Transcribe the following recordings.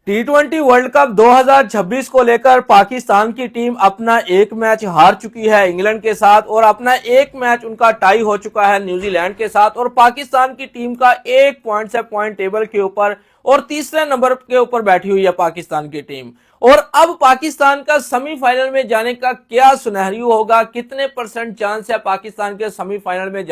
T20 world cup 2026 को लेकर पाकिस्तान की टीम अपना एक मैच हार चुकी है इंग्लैंड के साथ और अपना एक मैच उनका टाई हो चुका है न्यूजीलैंड के साथ और पाकिस्तान की टीम का 1 पॉइंट से पॉइंट टेबल के ऊपर और तीसरे नंबर के ऊपर बैठी हुई है पाकिस्तान की टीम। और अब पाकिस्तान का सेमीफाइनल में जाने का क्या सिनेरियो होगा, कितने % चांस है पाकिस्तान के सेमीफाइनल में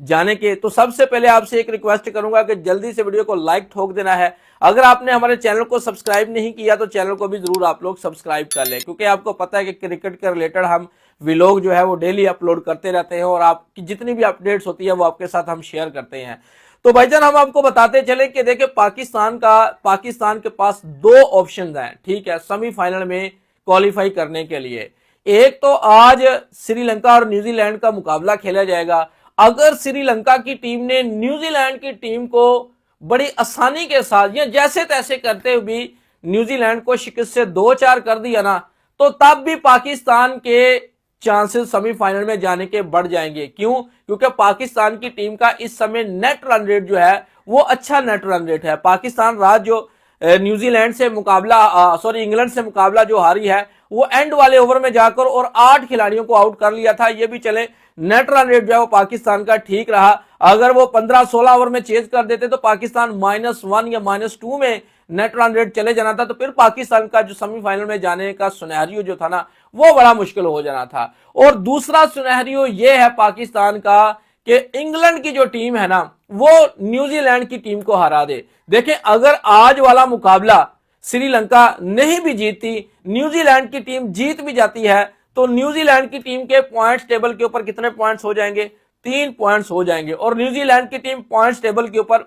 जाने के। तो सबसे पहले आपसे एक रिक्वेस्ट करूंगा कि जल्दी से वीडियो को लाइक ठोक देना है। अगर आपने हमारे चैनल को सब्सक्राइब नहीं किया तो चैनल को भी जरूर आप लोग सब्सक्राइब कर लें, क्योंकि आपको पता है कि क्रिकेट के रिलेटेड हम व्लॉग जो है वो डेली अपलोड करते रहते हैं और आपकी जितनी भी अपडेट्स होती है वो आपके साथ हम शेयर करते हैं। तो भाईजान हम आपको बताते चले कि देखिए पाकिस्तान के पास दो ऑप्शन हैं, ठीक है, सेमीफाइनल में क्वालिफाई करने के लिए। एक तो आज श्रीलंका और न्यूजीलैंड का मुकाबला खेला जाएगा। अगर श्रीलंका की टीम ने न्यूजीलैंड की टीम को बड़ी आसानी के साथ या जैसे तैसे करते हुए भी न्यूजीलैंड को शिकस्त से 2-4 कर दिया ना, तो तब भी पाकिस्तान के चांसेस सेमीफाइनल में जाने के बढ़ जाएंगे। क्यों? क्योंकि पाकिस्तान की टीम का इस समय नेट रन रेट जो है वो अच्छा नेट रन रेट है। पाकिस्तान रात जो न्यूजीलैंड से इंग्लैंड से मुकाबला जो हारी है वो एंड वाले ओवर में जाकर और 8 खिलाड़ियों को आउट कर लिया था। ये भी चले नेट रन रेट जो है वो पाकिस्तान का ठीक रहा। अगर वो 15-16 ओवर में चेज कर देते तो पाकिस्तान -1 या -2 में नेट रन रेट चले जाना था, तो फिर पाकिस्तान का जो सेमीफाइनल में जाने का सिनेरियो जो था ना वो बड़ा मुश्किल हो जाना था। और दूसरा सिनेरियो ये है पाकिस्तान का कि इंग्लैंड की जो टीम है ना वो न्यूजीलैंड की टीम को हरा दे। देखें, अगर आज वाला मुकाबला श्रीलंका नहीं भी जीतती, न्यूजीलैंड की टीम जीत भी जाती है, तो न्यूजीलैंड की टीम के पॉइंट्स टेबल के ऊपर कितने पॉइंट्स हो जाएंगे? 3 पॉइंट्स हो जाएंगे और न्यूजीलैंड की टीम पॉइंट्स टेबल के ऊपर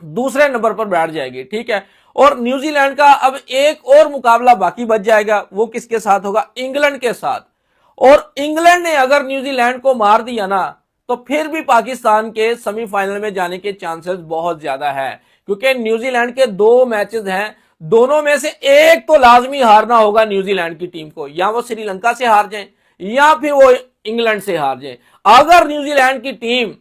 दूसरे नंबर पर बैठ जाएगी, ठीक है। और न्यूजीलैंड का अब एक और मुकाबला बाकी बच जाएगा, वो किसके साथ होगा? इंग्लैंड के साथ। और इंग्लैंड ने अगर न्यूजीलैंड को मार दिया ना तो फिर भी पाकिस्तान के सेमीफाइनल में जाने के चांसेस बहुत ज्यादा है, क्योंकि न्यूजीलैंड के 2 मैचेस हैं, दोनों में से एक तो लाजमी हारना होगा न्यूजीलैंड की टीम को। या वो श्रीलंका से हार जाए या फिर वो इंग्लैंड से हार जाए। अगर न्यूजीलैंड की टीम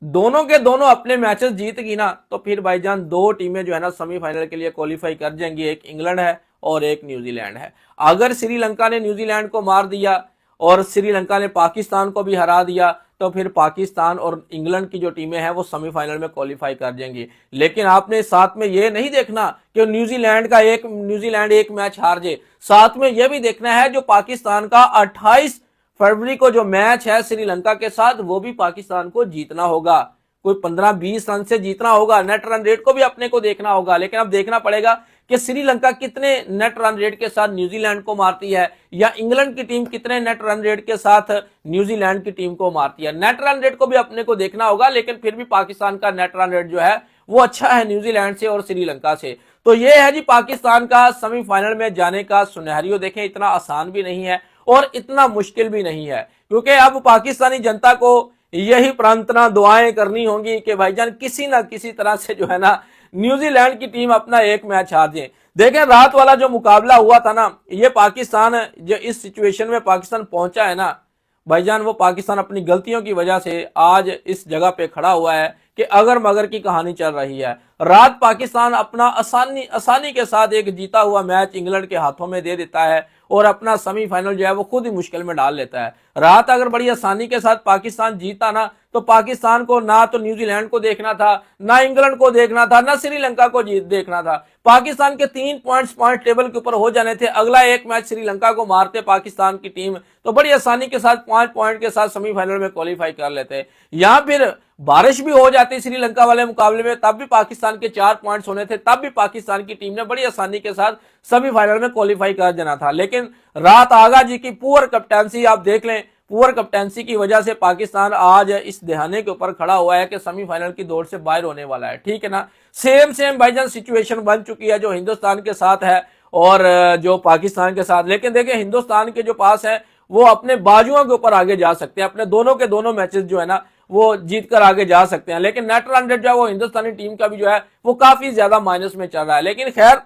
दोनों के दोनों अपने मैचेस जीतेगी ना तो फिर भाईजान 2 टीमें जो है ना सेमीफाइनल के लिए क्वालिफाई कर जाएंगी, एक इंग्लैंड है और एक न्यूजीलैंड है। अगर श्रीलंका ने न्यूजीलैंड को मार दिया और श्रीलंका ने पाकिस्तान को भी हरा दिया तो फिर पाकिस्तान और इंग्लैंड की जो टीमें हैं वो सेमीफाइनल में क्वालिफाई कर जाएंगी। लेकिन आपने साथ में ये नहीं देखना कि न्यूजीलैंड एक मैच हार जाए, साथ में यह भी देखना है जो पाकिस्तान का 28 फरवरी को जो मैच है श्रीलंका के साथ वो भी पाकिस्तान को जीतना होगा। कोई 15-20 रन से जीतना होगा। नेट रन रेट को भी अपने को देखना होगा, लेकिन अब देखना पड़ेगा कि श्रीलंका कितने नेट रन रेट के साथ न्यूजीलैंड को मारती है या इंग्लैंड की टीम कितने नेट रन रेट के साथ न्यूजीलैंड की टीम को मारती है। नेट रन रेट को भी अपने को देखना होगा, लेकिन फिर भी पाकिस्तान का नेट रन रेट जो है वो अच्छा है न्यूजीलैंड से और श्रीलंका से। तो ये है जी पाकिस्तान का सेमीफाइनल में जाने का सिनेरियो। देखें, इतना आसान भी नहीं है और इतना मुश्किल भी नहीं है, क्योंकि अब पाकिस्तानी जनता को यही प्रार्थना दुआएं करनी होंगी कि भाईजान किसी ना किसी तरह से जो है ना न्यूजीलैंड की टीम अपना एक मैच हार जाए। देखें, रात वाला जो मुकाबला हुआ था ना, ये पाकिस्तान जो इस सिचुएशन में पाकिस्तान पहुंचा है ना भाईजान, वो पाकिस्तान अपनी गलतियों की वजह से आज इस जगह पे खड़ा हुआ है कि अगर मगर की कहानी चल रही है। रात पाकिस्तान अपना आसानी के साथ एक जीता हुआ मैच इंग्लैंड के हाथों में दे देता है और अपना सेमीफाइनल जो है वो खुद ही मुश्किल में डाल लेता है। रात अगर बड़ी आसानी के साथ पाकिस्तान जीता ना तो पाकिस्तान को ना तो न्यूजीलैंड को देखना था, ना इंग्लैंड को देखना था, ना श्रीलंका को देखना था। पाकिस्तान के 3 पॉइंट्स पॉइंट टेबल के ऊपर हो जाने थे। अगला एक मैच श्रीलंका को मारते पाकिस्तान की टीम तो बड़ी आसानी के साथ 5 पॉइंट के साथ सेमीफाइनल में क्वालिफाई कर लेते। या फिर बारिश भी हो जाती श्रीलंका वाले मुकाबले में, तब भी पाकिस्तान के 4 पॉइंट्स होने थे, तब भी पाकिस्तान की टीम ने बड़ी आसानी के साथ सेमीफाइनल में क्वालिफाई कर जाना था। लेकिन रात आगा जी की पुअर कैप्टेंसी आप देख लें, पुअर कैप्टेंसी की वजह से पाकिस्तान आज इस दहाने के ऊपर खड़ा हुआ है कि सेमीफाइनल की दौड़ से बाहर होने वाला है, ठीक है ना। सेम भाईजान सिचुएशन बन चुकी है जो हिंदुस्तान के साथ है और जो पाकिस्तान के साथ। लेकिन देखिए, हिंदुस्तान के जो पास है वो अपने बाजुओं के ऊपर आगे जा सकते हैं, अपने दोनों के दोनों मैचेस जो है ना वो जीतकर आगे जा सकते हैं। लेकिन नेट रन रेट जो है वो हिंदुस्तानी टीम का भी जो है वो काफी ज्यादा माइनस में चल रहा है। लेकिन खैर,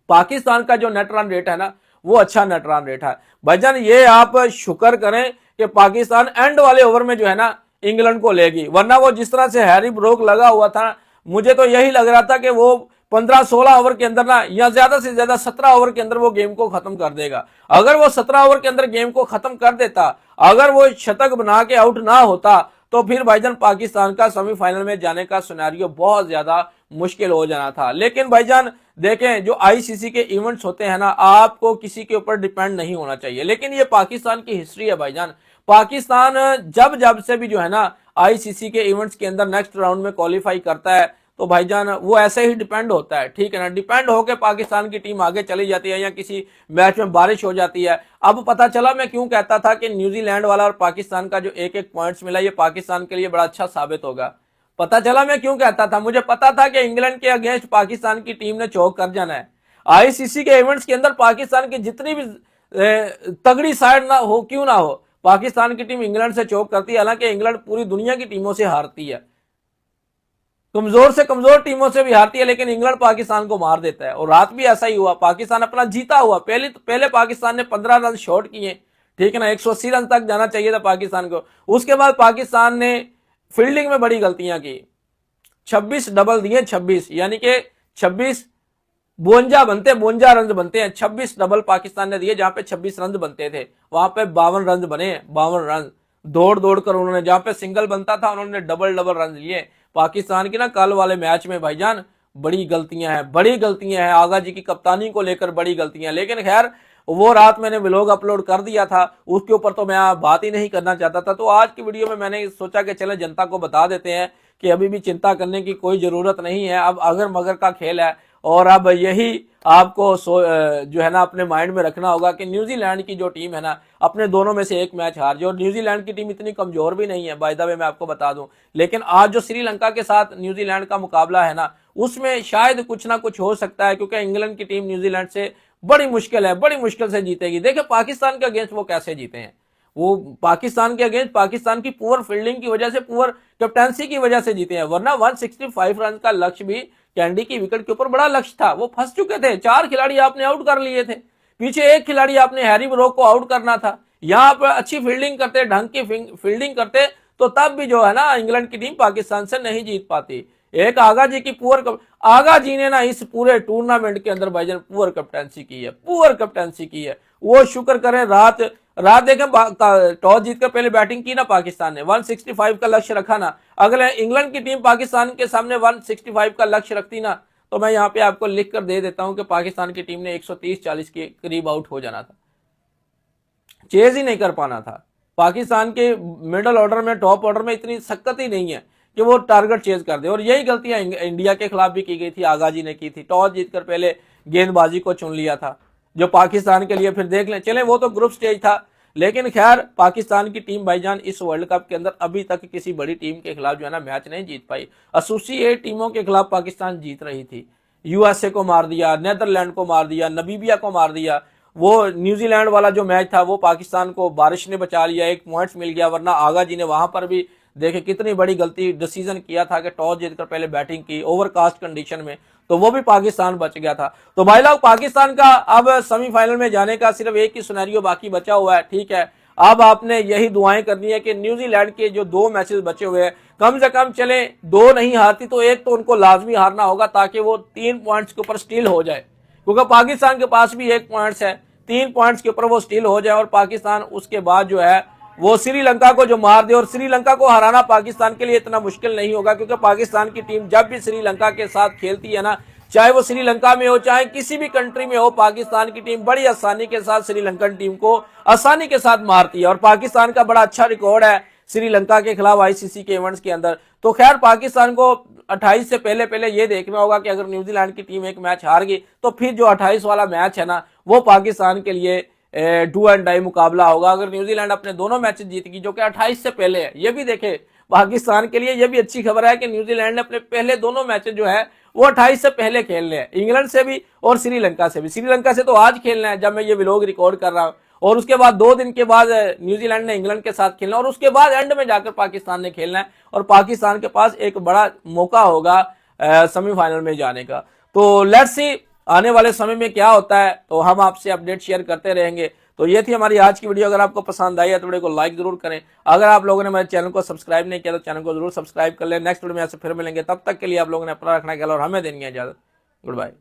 पाकिस्तान का जो नेट रन रेट है ना वो अच्छा नेट रन रेट है भाईजान। ये आप शुक्र करें कि पाकिस्तान एंड वाले ओवर में जो है ना इंग्लैंड को लेगी, वरना वो जिस तरह से हैरी ब्रोक लगा हुआ था, मुझे तो यही लग रहा था कि वो 15-16 ओवर के अंदर ना, या ज्यादा से ज्यादा 17 ओवर के अंदर वो गेम को खत्म कर देगा। अगर वो 17 ओवर के अंदर गेम को खत्म कर देता, अगर वो शतक बना के आउट ना होता, तो फिर भाईजान पाकिस्तान का सेमीफाइनल में जाने का सिनेरियो बहुत ज्यादा मुश्किल हो जाना था। लेकिन भाईजान देखें, जो आईसीसी के इवेंट्स होते हैं ना, आपको किसी के ऊपर डिपेंड नहीं होना चाहिए। लेकिन ये पाकिस्तान की हिस्ट्री है भाईजान। पाकिस्तान जब जब से भी जो है ना आईसीसी के इवेंट्स के अंदर नेक्स्ट राउंड में क्वालिफाई करता है, तो भाईजान वो ऐसे ही डिपेंड होता है, ठीक है ना। डिपेंड होकर पाकिस्तान की टीम आगे चली जाती है, या किसी मैच में बारिश हो जाती है। अब पता चला, मैं क्यों कहता था कि न्यूजीलैंड वाला और पाकिस्तान का जो एक एक पॉइंट्स मिला, ये पाकिस्तान के लिए बड़ा अच्छा साबित होगा। पता चला मैं क्यों कहता था, मुझे पता था कि इंग्लैंड के अगेंस्ट पाकिस्तान की टीम ने चौक कर जाना है। आईसीसी के इवेंट्स के अंदर पाकिस्तान की जितनी भी तगड़ी साइड ना हो क्यों ना हो, पाकिस्तान की टीम इंग्लैंड से चौक करती है। हालांकि इंग्लैंड पूरी दुनिया की टीमों से हारती है, कमजोर से कमजोर टीमों से भी हारती है, लेकिन इंग्लैंड पाकिस्तान को मार देता है। और रात भी ऐसा ही हुआ, पाकिस्तान अपना जीता हुआ, पहले पाकिस्तान ने 15 रन शॉर्ट किए, ठीक है ना। 180 रन तक जाना चाहिए था पाकिस्तान को। उसके बाद पाकिस्तान ने फील्डिंग में बड़ी गलतियां की, 26 डबल दिए, 26 यानी कि 26 52 रन बनते हैं, 26 डबल पाकिस्तान ने दिए। जहां पे 26 रन बनते थे वहां पे 52 रन बने, 52 रन दौड़ दौड़ कर उन्होंने, जहां पे सिंगल बनता था उन्होंने डबल रन लिए। पाकिस्तान की ना कल वाले मैच में भाईजान बड़ी गलतियां हैं, बड़ी गलतियां हैं, आगा जी की कप्तानी को लेकर बड़ी गलतियां। लेकिन खैर, वो रात मैंने व्लॉग अपलोड कर दिया था, उसके ऊपर तो मैं बात ही नहीं करना चाहता था। तो आज की वीडियो में मैंने सोचा कि चले जनता को बता देते हैं कि अभी भी चिंता करने की कोई जरूरत नहीं है। अब अगर मगर का खेल है, और अब यही आपको जो है ना अपने माइंड में रखना होगा कि न्यूजीलैंड की जो टीम है ना, अपने दोनों में से एक मैच हार जाए। और न्यूजीलैंड की टीम इतनी कमजोर भी नहीं है बाय द वे, मैं आपको बता दूं। लेकिन आज जो श्रीलंका के साथ न्यूजीलैंड का मुकाबला है ना, उसमें शायद कुछ ना कुछ हो सकता है, क्योंकि इंग्लैंड की टीम न्यूजीलैंड से बड़ी मुश्किल है, बड़ी मुश्किल से जीतेगी। देखिए पाकिस्तान के अगेंस्ट वो कैसे जीते हैं, वो पाकिस्तान के अगेंस्ट पाकिस्तान की पुअर फील्डिंग की वजह से, पुअर कैप्टनसी की वजह से जीते हैं। वरना 165 रन का लक्ष्य भी कैंडी की विकेट के ऊपर बड़ा लक्ष्य था, वो फंस चुके थे। 4 खिलाड़ी आपने आउट कर लिए थे, पीछे एक खिलाड़ी आपने हैरी ब्रोक को आउट करना था। यहां पर अच्छी फील्डिंग करते, ढंग की फील्डिंग करते, तो तब भी जो है ना इंग्लैंड की टीम पाकिस्तान से नहीं जीत पाती। एक आगा जी की आगा जी ने ना इस पूरे टूर्नामेंट के अंदर भाईजान पुअर कैप्टनसी की है, पुअर कैप्टनसी की है। वो शुक्र करें, रात देखें, टॉस जीतकर पहले बैटिंग की ना पाकिस्तान ने, 165 का लक्ष्य रखा ना। अगर इंग्लैंड की टीम पाकिस्तान के सामने 165 का लक्ष्य रखती ना, तो मैं यहां पे आपको लिख कर दे देता हूं कि पाकिस्तान की टीम ने 130-40 के करीब आउट हो जाना था, चेज ही नहीं कर पाना था। पाकिस्तान के मिडिल ऑर्डर में, टॉप ऑर्डर में इतनी शक्ति ही नहीं है कि वो टारगेट चेज कर दे। और यही गलतियां इंडिया के खिलाफ भी की गई थी, आगा जी ने की थी। टॉस जीतकर पहले गेंदबाजी को चुन लिया था, जो पाकिस्तान के लिए, फिर देख लें, चले वो तो ग्रुप स्टेज था। लेकिन खैर, पाकिस्तान की टीम भाईजान इस वर्ल्ड कप के अंदर अभी तक किसी बड़ी टीम के खिलाफ जो है ना मैच नहीं जीत पाई। एसोसिएट टीमों के खिलाफ पाकिस्तान जीत रही थी, यूएसए को मार दिया, नेदरलैंड को मार दिया, नमीबिया को मार दिया। वो न्यूजीलैंड वाला जो मैच था वो पाकिस्तान को बारिश ने बचा लिया, 1 पॉइंट्स मिल गया। वरना आगा जी ने वहां पर भी देखे कितनी बड़ी गलती डिसीजन किया था कि टॉस जीतकर पहले बैटिंग की ओवरकास्ट कंडीशन में, तो वो भी पाकिस्तान बच गया था। तो भाई लोग, पाकिस्तान का अब सेमीफाइनल में जाने का सिर्फ एक ही सिनेरियो बाकी बचा हुआ है, ठीक है। अब आपने यही दुआएं करनी है कि न्यूजीलैंड के जो 2 मैचेस बचे हुए हैं, कम से कम चले 2 नहीं हारती तो 1 तो उनको लाजमी हारना होगा, ताकि वो 3 पॉइंट्स के ऊपर स्टील हो जाए। क्योंकि पाकिस्तान के पास भी 1 पॉइंट्स है, 3 पॉइंट्स के ऊपर वो स्टील हो जाए, और पाकिस्तान उसके बाद जो है वो श्रीलंका को जो मार दे। और श्रीलंका को हराना पाकिस्तान के लिए इतना मुश्किल नहीं होगा, क्योंकि पाकिस्तान की टीम जब भी श्रीलंका के साथ खेलती है ना, चाहे वो श्रीलंका में हो चाहे किसी भी कंट्री में हो, पाकिस्तान की टीम बड़ी आसानी के साथ श्रीलंकन टीम को आसानी के साथ मारती है। और पाकिस्तान का बड़ा अच्छा रिकॉर्ड है श्रीलंका के खिलाफ आईसीसी के इवेंट्स के अंदर। तो खैर, पाकिस्तान को 28 से पहले ये देखना होगा कि अगर न्यूजीलैंड की टीम एक मैच हार गई, तो फिर जो 28 वाला मैच है ना, वो पाकिस्तान के लिए डू एंड डाई मुकाबला होगा। अगर न्यूजीलैंड अपने दोनों मैचेस जीतेगी, जो कि 28 से पहले है, ये भी देखे पाकिस्तान के लिए ये भी अच्छी खबर है कि न्यूजीलैंड ने अपने पहले दोनों मैचेस जो है वो 28 से पहले खेलने हैं, इंग्लैंड से भी और श्रीलंका से भी। श्रीलंका से तो आज खेलना है जब मैं ये व्लॉग रिकॉर्ड कर रहा हूं, और उसके बाद 2 दिन के बाद न्यूजीलैंड ने इंग्लैंड के साथ खेलना, और उसके बाद एंड में जाकर पाकिस्तान ने खेलना है। और पाकिस्तान के पास एक बड़ा मौका होगा सेमीफाइनल में जाने का। तो लेट्स सी आने वाले समय में क्या होता है, तो हम आपसे अपडेट शेयर करते रहेंगे। तो ये थी हमारी आज की वीडियो। अगर आपको पसंद आई है तो वीडियो को लाइक जरूर करें। अगर आप लोगों ने हमारे चैनल को सब्सक्राइब नहीं किया तो चैनल को जरूर सब्सक्राइब कर लें। नेक्स्ट वीडियो में ऐसे फिर मिलेंगे, तब तक के लिए आप लोगों ने अपना रखना ख्याल और हमें देनी है इजाजत। Good bye.